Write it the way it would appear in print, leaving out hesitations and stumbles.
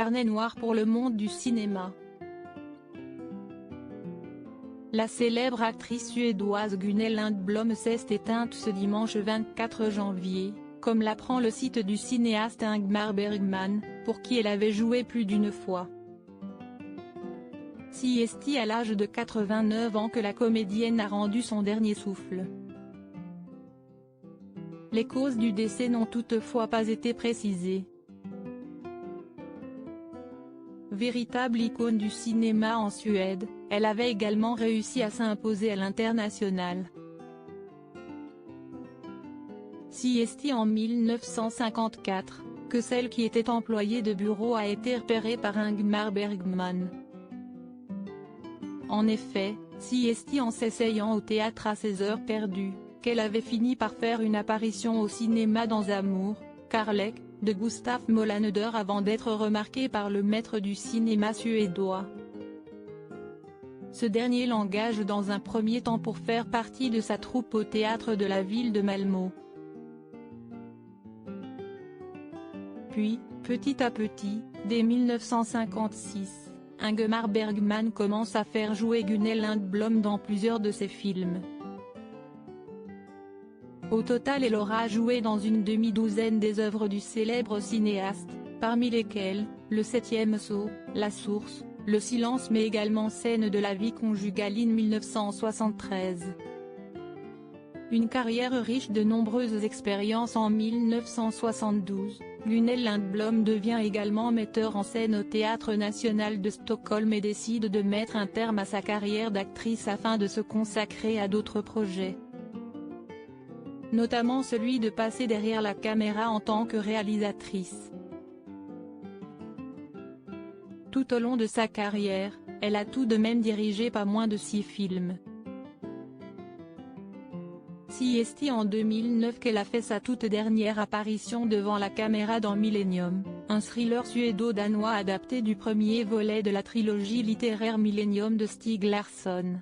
carnet noir pour le monde du cinéma. La célèbre actrice suédoise Gunnel Lindblom s'est éteinte ce dimanche 24 janvier, comme l'apprend le site du cinéaste Ingmar Bergman, pour qui elle avait joué plus d'une fois. C'est à l'âge de 89 ans que la comédienne a rendu son dernier souffle. Les causes du décès n'ont toutefois pas été précisées. Véritable icône du cinéma en Suède, elle avait également réussi à s'imposer à l'international. C'est en 1954, que celle qui était employée de bureau a été repérée par Ingmar Bergman. En effet, c'est en s'essayant au théâtre à ses heures perdues, qu'elle avait fini par faire une apparition au cinéma dans Amour, Kärlek, de Gustaf Molander avant d'être remarquée par le maître du cinéma suédois. Ce dernier l'engage dans un premier temps pour faire partie de sa troupe au théâtre de la ville de Malmö. Puis, petit à petit, dès 1956, Ingmar Bergman commence à faire jouer Gunnel Lindblom dans plusieurs de ses films. Au total, elle aura joué dans une demi-douzaine des œuvres du célèbre cinéaste, parmi lesquelles, Le Septième Saut, La Source, Le Silence mais également Scènes de la vie conjugale in 1973. Une carrière riche de nombreuses expériences. En 1972, Gunnel Lindblom devient également metteur en scène au Théâtre national de Stockholm et décide de mettre un terme à sa carrière d'actrice afin de se consacrer à d'autres projets. Notamment celui de passer derrière la caméra en tant que réalisatrice. Tout au long de sa carrière, elle a tout de même dirigé pas moins de 6 films. C'est en 2009 qu'elle a fait sa toute dernière apparition devant la caméra dans Millennium, un thriller suédo-danois adapté du premier volet de la trilogie littéraire Millennium de Stieg Larsson.